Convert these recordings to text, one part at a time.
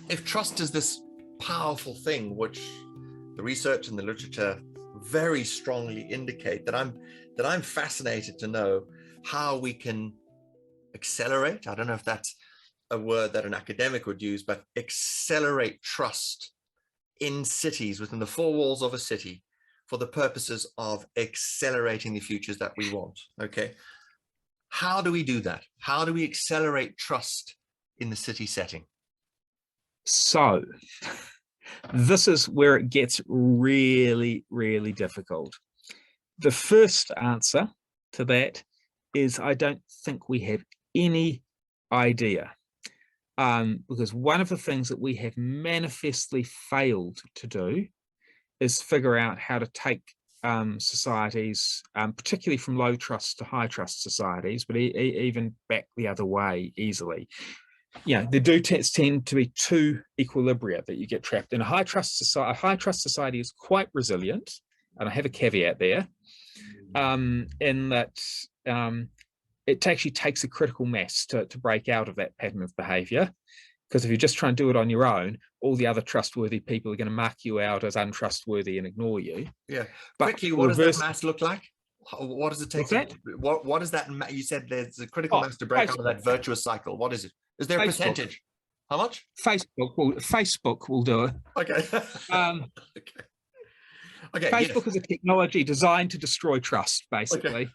if trust is this powerful thing, which the research and the literature very strongly indicate, that I'm fascinated to know how we can accelerate. I don't know if that's a word that an academic would use, but accelerate trust in cities, within the four walls of a city, for the purposes of accelerating the futures that we want. Okay. How do we do that? How do we accelerate trust in the city setting? So this is where it gets really, really difficult. The first answer to that is I don't think we have any idea. Because one of the things that we have manifestly failed to do is figure out how to take societies, particularly from low trust to high trust societies, but even back the other way easily. There do tend to be two equilibria that you get trapped in. A high trust society is quite resilient, and I have a caveat there, in that it actually takes a critical mass to break out of that pattern of behavior. Because if you're just trying to do it on your own, all the other trustworthy people are going to mark you out as untrustworthy and ignore you. Yeah. But quickly, what does that mass look like? What does it take? What is that? You said there's a critical mass to break out of that virtuous cycle. What is it? Is there a percentage? How much? Facebook will do it. Okay. Okay. Facebook is a technology designed to destroy trust, basically.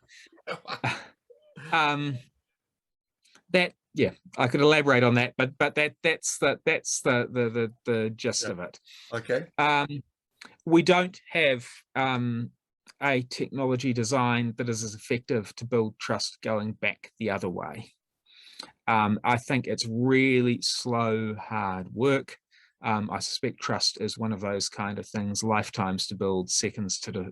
Okay. I could elaborate on that, but that's the gist of it. Okay. We don't have a technology design that is as effective to build trust going back the other way. I think it's really slow, hard work. I suspect trust is one of those kind of things, lifetimes to build, seconds to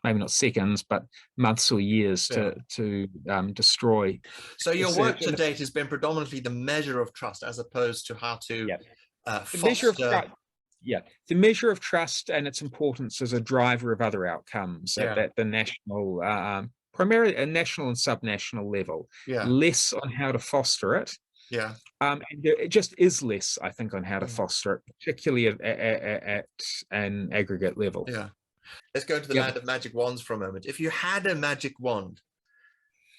maybe not seconds, but months or years to destroy. So your work to date has been predominantly the measure of trust, as opposed to how to foster. The measure of trust and its importance as a driver of other outcomes at the national, primarily a national and subnational level. Less on how to foster it. And it just is less, I think, on how to foster it, particularly at an aggregate level. Let's go into the land of magic wands for a moment. If you had a magic wand,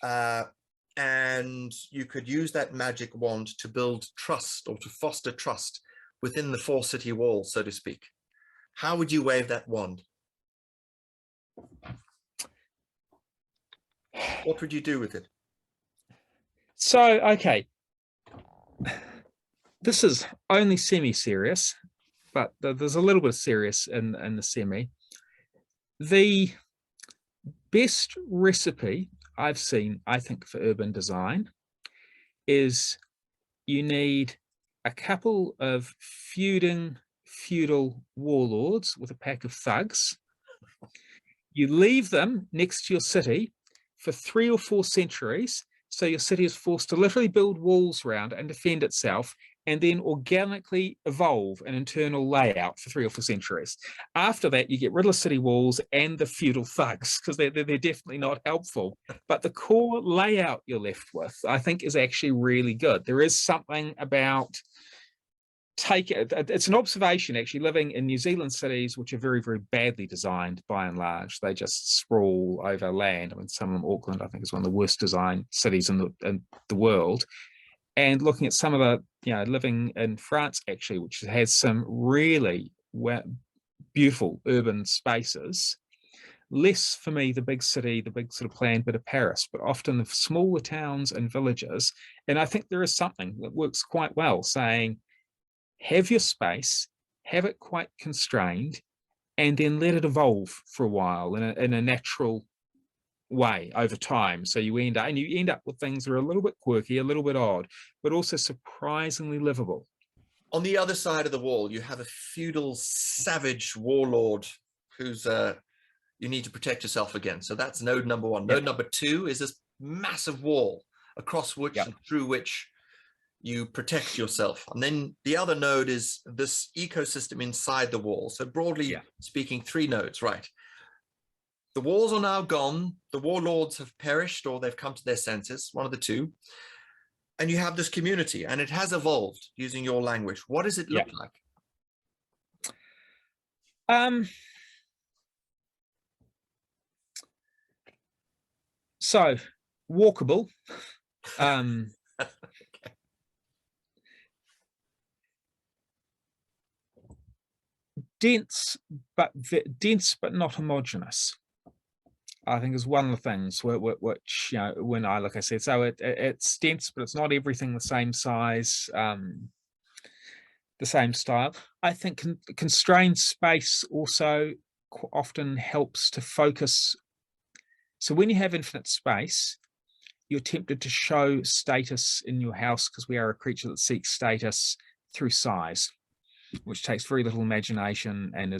and you could use that magic wand to build trust or to foster trust within the four city walls, so to speak, how would you wave that wand? What would you do with it? So, okay. This is only semi-serious, but there's a little bit of serious in the semi. The best recipe I've seen, I think, for urban design is you need a couple of feudal warlords with a pack of thugs. You leave them next to your city for 3 or 4 centuries, so your city is forced to literally build walls around and defend itself, and then organically evolve an internal layout for 3 or 4 centuries. After that, you get rid of the city walls and the feudal thugs, because they're definitely not helpful. But the core layout you're left with, I think, is actually really good. There is something about it's an observation, actually, living in New Zealand cities, which are very, very badly designed by and large. They just sprawl over land. I mean, some of them, Auckland, I think, is one of the worst designed cities in the world. And looking at some of the, living in France, actually, which has some really beautiful urban spaces, less for me the big city, the big sort of planned bit of Paris, but often the smaller towns and villages. And I think there is something that works quite well, saying, have your space, have it quite constrained, and then let it evolve for a while in a natural way over time. So you end up with things that are a little bit quirky, a little bit odd, but also surprisingly livable. On the other side of the wall, you have a feudal savage warlord who's you need to protect yourself against. So that's node number 1. Node number 2 is this massive wall across which and through which you protect yourself. And then the other node is this ecosystem inside the wall. So broadly speaking, 3 nodes, right? The walls are now gone. The warlords have perished, or they've come to their senses, one of the two. And you have this community, and it has evolved, using your language. What does it look like? So walkable, dense but not homogenous, I think, is one of the things which, you know, when I, like I said, so it's dense, but it's not everything the same size, the same style. I think constrained space also often helps to focus. So when you have infinite space, you're tempted to show status in your house, because we are a creature that seeks status through size, which takes very little imagination, and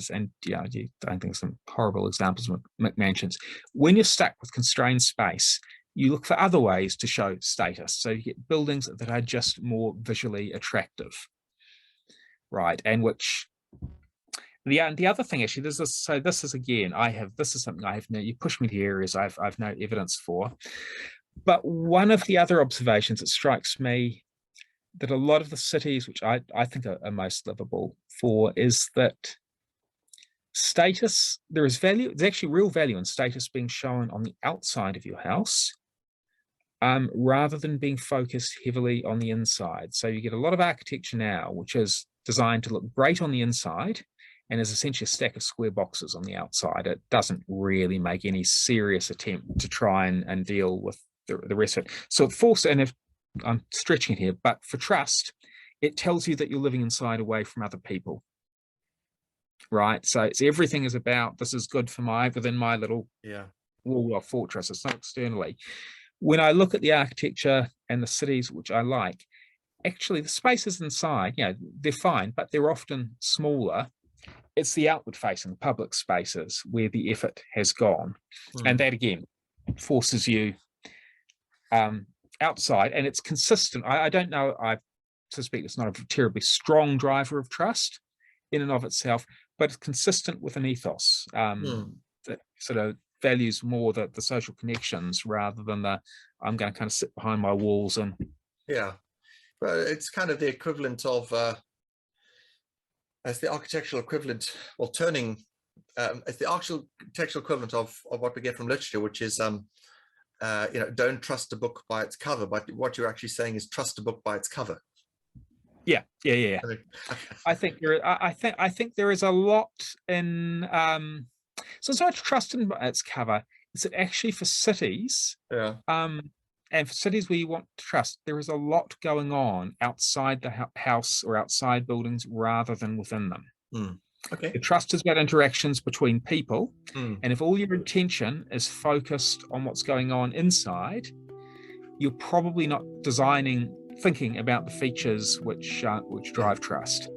you don't think some horrible examples of McMansions. When you're stuck with constrained space, you look for other ways to show status. So you get buildings that are just more visually attractive, right? And which the other thing, actually, this is something I have no, you push me to areas I've no evidence for. But one of the other observations that strikes me, that a lot of the cities which I think are most livable for, is that status, there is value, there's actually real value in status being shown on the outside of your house, rather than being focused heavily on the inside. So you get a lot of architecture now which is designed to look great on the inside and is essentially a stack of square boxes on the outside. It doesn't really make any serious attempt to try and deal with the rest of it. So it forces, and if I'm stretching it here, but for trust, it tells you that you're living inside away from other people, right? So everything is about, this is good for within my little wall of fortress. It's not externally. When I look at the architecture and the cities which I like, actually the spaces inside, you know, they're fine, but they're often smaller. It's the outward facing, the public spaces, where the effort has gone. And that, again, forces you outside, and it's consistent. I don't know, I suspect it's not a terribly strong driver of trust in and of itself, but it's consistent with an ethos that sort of values more the social connections rather than I'm going to kind of sit behind my walls and but it's kind of the equivalent of as the architectural equivalent, or turning as the architectural equivalent of what we get from literature, which is don't trust a book by its cover, but what you're actually saying is trust a book by its cover. I think there is a lot in so it's not trust in its cover, it's actually for cities, and for cities where you want to trust, there is a lot going on outside the house or outside buildings rather than within them. The trust is about interactions between people, and if all your intention is focused on what's going on inside, you're probably not thinking about the features which drive trust.